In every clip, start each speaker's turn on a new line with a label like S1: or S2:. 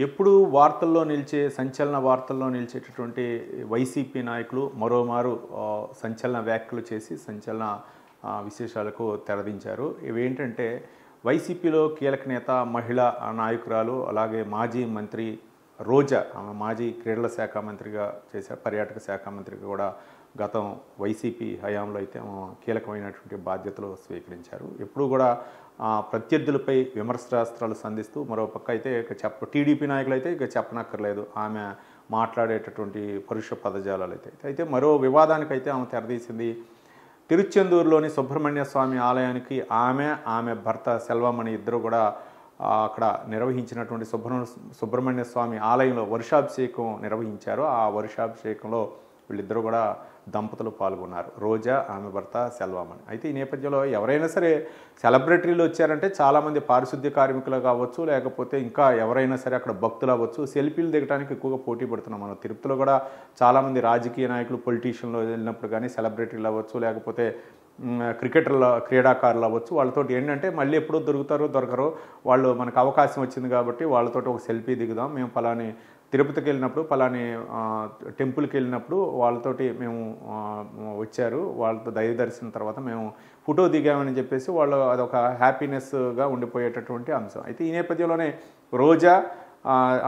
S1: ఎప్పుడు వార్తల్లో నిలిచే సంచలన వార్తల్లో నిలిచేటటువంటి వైసీపీ నాయకులు మరోమారు సంచలన వ్యాఖ్యలు చేసి సంచలన విశేషాలకు తెరదించారు. ఇవేంటంటే వైసీపీలో కీలక నేత మహిళా నాయకురాలు అలాగే మాజీ మంత్రి రోజా, ఆమె మాజీ క్రీడల శాఖ మంత్రిగా చేశారు, పర్యాటక శాఖ మంత్రిగా కూడా గతం వైసీపీ హయాంలో అయితే కీలకమైనటువంటి బాధ్యతలు స్వీకరించారు. ఎప్పుడు కూడా ప్రత్యర్థులపై విమర్శనాస్త్రాలు సంధిస్తూ, మరోపక్క అయితే ఇక టీడీపీ నాయకులు అయితే ఇక చెప్పనక్కర్లేదు ఆమె మాట్లాడేటటువంటి పరుష పదజాలాలు అయితే మరో వివాదానికైతే ఆమె తెరదీసింది. తిరుచెందూరులోని సుబ్రహ్మణ్య స్వామి ఆలయానికి ఆమె భర్త సెల్వమణి ఇద్దరు కూడా అక్కడ నిర్వహించినటువంటి సుబ్రహ్మణ్య స్వామి ఆలయంలో వర్షాభిషేకం నిర్వహించారు. ఆ వర్షాభిషేకంలో వీళ్ళిద్దరూ కూడా దంపతులు పాల్గొన్నారు, రోజా ఆమె భర్త సెల్వమణి. అయితే ఈ నేపథ్యంలో ఎవరైనా సరే సెలబ్రిటీలు వచ్చారంటే చాలామంది పారిశుద్ధ్య కార్మికులు కావచ్చు, లేకపోతే ఇంకా ఎవరైనా సరే అక్కడ భక్తులు అవ్వచ్చు, సెల్ఫీలు దిగడానికి ఎక్కువగా పోటీ పడుతున్నాం. మనం తిరుపతిలో కూడా చాలామంది రాజకీయ నాయకులు పొలిటీషియన్లో వెళ్ళినప్పుడు కానీ సెలబ్రిటీలు అవ్వచ్చు, లేకపోతే క్రీడాకారులు అవ్వచ్చు, వాళ్ళతో ఏంటంటే మళ్ళీ ఎప్పుడో దొరకరు, వాళ్ళు మనకు అవకాశం వచ్చింది కాబట్టి వాళ్ళతో ఒక సెల్ఫీ దిగుదాం, మేము పలాని తిరుపతికి వెళ్ళినప్పుడు పలాని టెంపుల్కి వెళ్ళినప్పుడు వాళ్ళతోటి మేము వచ్చారు, వాళ్ళతో దైవ దర్శనం తర్వాత మేము ఫోటో దిగామని చెప్పేసి వాళ్ళు అదొక హ్యాపీనెస్గా ఉండిపోయేటటువంటి అంశం. అయితే ఈ నేపథ్యంలోనే రోజా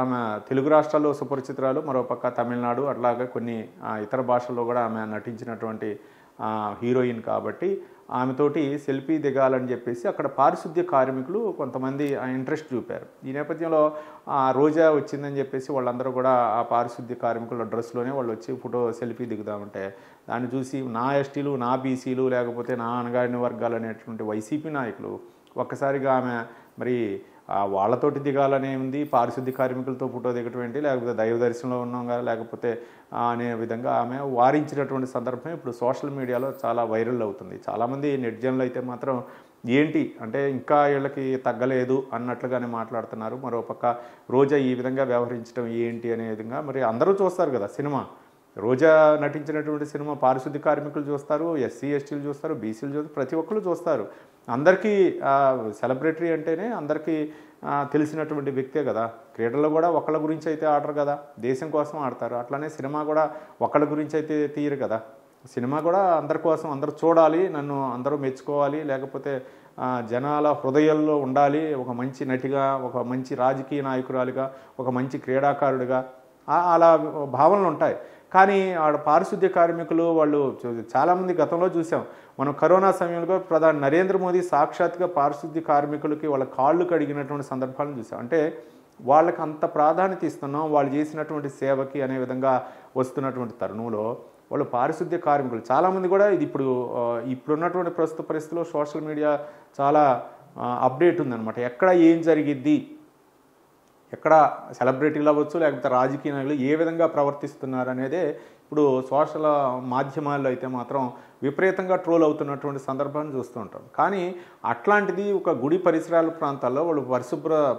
S1: ఆమె తెలుగు రాష్ట్రాల్లో సుపరిచితురాలు, మరోపక్క తమిళనాడు అట్లాగే కొన్ని ఇతర భాషల్లో కూడా ఆమె నటించినటువంటి హీరోయిన్ కాబట్టి ఆమెతోటి సెల్ఫీ దిగాలని చెప్పేసి అక్కడ పారిశుద్ధ్య కార్మికులు కొంతమంది ఇంట్రెస్ట్ చూపారు. ఈ నేపథ్యంలో రోజా వచ్చిందని చెప్పేసి వాళ్ళందరూ కూడా ఆ పారిశుద్ధ్య కార్మికుల డ్రెస్లోనే వాళ్ళు వచ్చి ఫోటో సెల్ఫీ దిగుదామంటే దాన్ని చూసి నా ఎస్టీలు, నా బీసీలు, లేకపోతే నా అణగారిన వర్గాలు అనేటువంటి వైసీపీ నాయకులు ఒక్కసారిగా ఆమె మరి వాళ్ళతోటి దిగాలనే ఉంది, పారిశుద్ధ్య కార్మికులతో ఫోటో దిగటం ఏంటి, లేకపోతే దైవ దర్శనంలో ఉన్నాం కదా లేకపోతే అనే విధంగా ఆమె వారించినటువంటి సందర్భం ఇప్పుడు సోషల్ మీడియాలో చాలా వైరల్ అవుతుంది. చాలామంది నెట్జన్లు అయితే మాత్రం ఏంటి అంటే ఇంకా వీళ్ళకి తగ్గలేదు అన్నట్లుగానే మాట్లాడుతున్నారు. మరోపక్క రోజా ఈ విధంగా వ్యవహరించడం ఏంటి అనే విధంగా మరి అందరూ చూస్తారు కదా సినిమా. రోజా నటించినటువంటి సినిమా పారిశుద్ధ్య కార్మికులు చూస్తారు, ఎస్సీ ఎస్టీలు చూస్తారు, బీసీలు చూస్తారు, ప్రతి ఒక్కరు చూస్తారు. అందరికీ సెలబ్రిటీ అంటేనే అందరికీ తెలిసినటువంటి వ్యక్తే కదా. క్రీడల్లో కూడా ఒకళ్ళ గురించి అయితే ఆడరు కదా, దేశం కోసం ఆడతారు. అట్లానే సినిమా కూడా ఒకళ్ళ గురించి అయితే తీయరు కదా. సినిమా కూడా అందరి కోసం, అందరూ చూడాలి, నన్ను అందరూ మెచ్చుకోవాలి, లేకపోతే జనాల హృదయాల్లో ఉండాలి, ఒక మంచి నటిగా, ఒక మంచి రాజకీయ నాయకురాలిగా, ఒక మంచి క్రీడాకారుడిగా అలా భావనలు ఉంటాయి. కానీ ఆడ పారిశుద్ధ్య కార్మికులు వాళ్ళు చాలామంది గతంలో చూసాం మనం. కరోనా సమయంలో ప్రధాని నరేంద్ర మోదీ సాక్షాత్గా పారిశుద్ధ్య కార్మికులకి వాళ్ళ కాళ్ళు కడిగినటువంటి సందర్భాలను చూసాం. అంటే వాళ్ళకి అంత ప్రాధాన్యత ఇస్తున్నాం వాళ్ళు చేసినటువంటి సేవకి అనే విధంగా వస్తున్నటువంటి తరుణంలో వాళ్ళు పారిశుద్ధ్య కార్మికులు చాలామంది కూడా ఇది ఇప్పుడున్నటువంటి ప్రస్తుత పరిస్థితుల్లో సోషల్ మీడియా చాలా అప్డేట్ ఉందన్నమాట. ఎక్కడ ఏం జరిగిద్ది, ఎక్కడ సెలబ్రిటీలు అవ్వచ్చు, లేకపోతే రాజకీయ నాయకులు ఏ విధంగా ప్రవర్తిస్తున్నారు అనేదే ఇప్పుడు సోషల్ మాధ్యమాల్లో అయితే మాత్రం విపరీతంగా ట్రోల్ అవుతున్నటువంటి సందర్భాన్ని చూస్తూ ఉంటాం. కానీ అట్లాంటిది ఒక గుడి పరిసరాల ప్రాంతాల్లో వాళ్ళు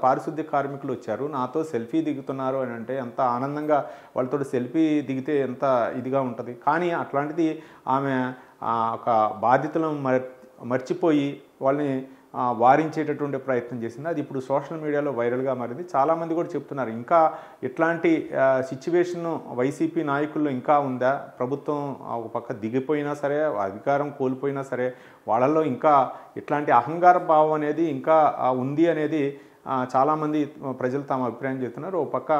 S1: పారిశుద్ధ్య కార్మికులు వచ్చారు, నాతో సెల్ఫీ దిగుతున్నారు అని అంటే ఎంత ఆనందంగా, వాళ్ళతో సెల్ఫీ దిగితే ఎంత ఇదిగా ఉంటుంది. కానీ అట్లాంటిది ఆమె ఒక బాధ్యతలను మర్చిపోయి వాళ్ళని వారించేటటువంటి ప్రయత్నం చేసింది. అది ఇప్పుడు సోషల్ మీడియాలో వైరల్గా మారింది. చాలామంది కూడా చెప్తున్నారు ఇంకా ఇట్లాంటి సిచ్యువేషన్ వైసీపీ నాయకుల్లో ఇంకా ఉందా, ప్రభుత్వం ఒక పక్క దిగిపోయినా సరే, అధికారం కోల్పోయినా సరే వాళ్ళల్లో ఇంకా ఇట్లాంటి అహంకార భావం అనేది ఇంకా ఉంది అనేది చాలామంది ప్రజలు తమ అభిప్రాయం చెప్తున్నారు. ఒక పక్క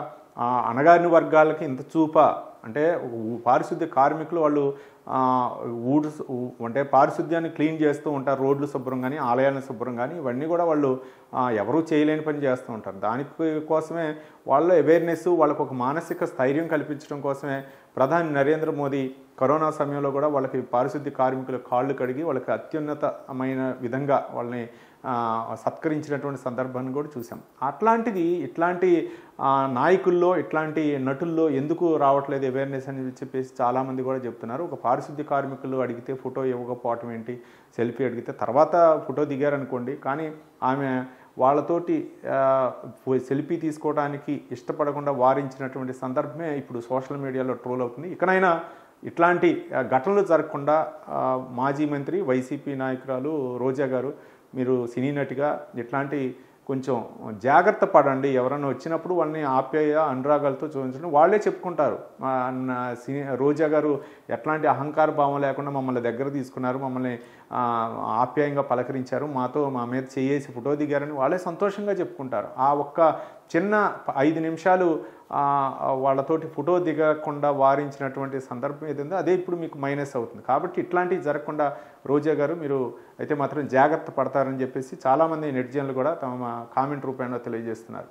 S1: అణగారిన వర్గాలకి ఇంత చూప అంటే పారిశుద్ధ్య కార్మికులు వాళ్ళు అంటే పారిశుద్ధ్యాన్ని క్లీన్ చేస్తూ ఉంటారు, రోడ్లు శుభ్రం కానీ, ఆలయాలను శుభ్రం కానీ, ఇవన్నీ కూడా వాళ్ళు ఎవరూ చేయలేని పని చేస్తూ ఉంటారు. దానికోసమే వాళ్ళ అవేర్నెస్, వాళ్ళకు ఒక మానసిక స్థైర్యం కల్పించడం కోసమే ప్రధాని నరేంద్ర మోదీ కరోనా సమయంలో కూడా వాళ్ళకి పారిశుద్ధ్య కార్మికుల కాళ్ళు కడిగి వాళ్ళకి అత్యున్నతమైన విధంగా వాళ్ళని సత్కరించినటువంటి సందర్భాన్ని కూడా చూసాం. అట్లాంటిది ఇట్లాంటి నాయకుల్లో, ఇట్లాంటి నటుల్లో ఎందుకు రావట్లేదు అవేర్నెస్ అని చెప్పేసి చాలామంది కూడా చెప్తున్నారు. ఒక పారిశుద్ధ్య కార్మికులు అడిగితే ఫోటో ఇవ్వకపోవటం ఏంటి, సెల్ఫీ అడిగితే తర్వాత ఫోటో దిగారనుకోండి, కానీ ఆమె వాళ్ళతోటి సెల్ఫీ తీసుకోవడానికి ఇష్టపడకుండా వారించినటువంటి సందర్భమే ఇప్పుడు సోషల్ మీడియాలో ట్రోల్ అవుతుంది. ఇకనైనా ఇట్లాంటి ఘటనలు జరగకుండా మాజీ మంత్రి వైసీపీ నాయకురాలు రోజా గారు, మీరు సినీ నటిగా ఇట్లాంటి కొంచెం జాగ్రత్త పడండి. ఎవరైనా వచ్చినప్పుడు వాళ్ళని ఆప్యాయ అనురాగాలతో చూపించండి. వాళ్ళే చెప్పుకుంటారు, రోజా గారు ఎట్లాంటి అహంకార భావం లేకుండా మమ్మల్ని దగ్గర తీసుకున్నారు, మమ్మల్ని ఆప్యాయంగా పలకరించారు, మా మీద చేసి ఫోటో దిగారని వాళ్ళే సంతోషంగా చెప్పుకుంటారు. ఆ ఒక్క చిన్న 5 నిమిషాలు వాళ్ళతోటి ఫోటో దిగకుండా వారించినటువంటి సందర్భం ఏదైందో అదే ఇప్పుడు మీకు మైనస్ అవుతుంది. కాబట్టి ఇట్లాంటివి జరగకుండా రోజా గారు మీరు అయితే మాత్రం జాగ్రత్త పడతారని చెప్పేసి చాలామంది నెటిజన్లు కూడా తమ కామెంట్ రూపంలో తెలియజేస్తున్నారు.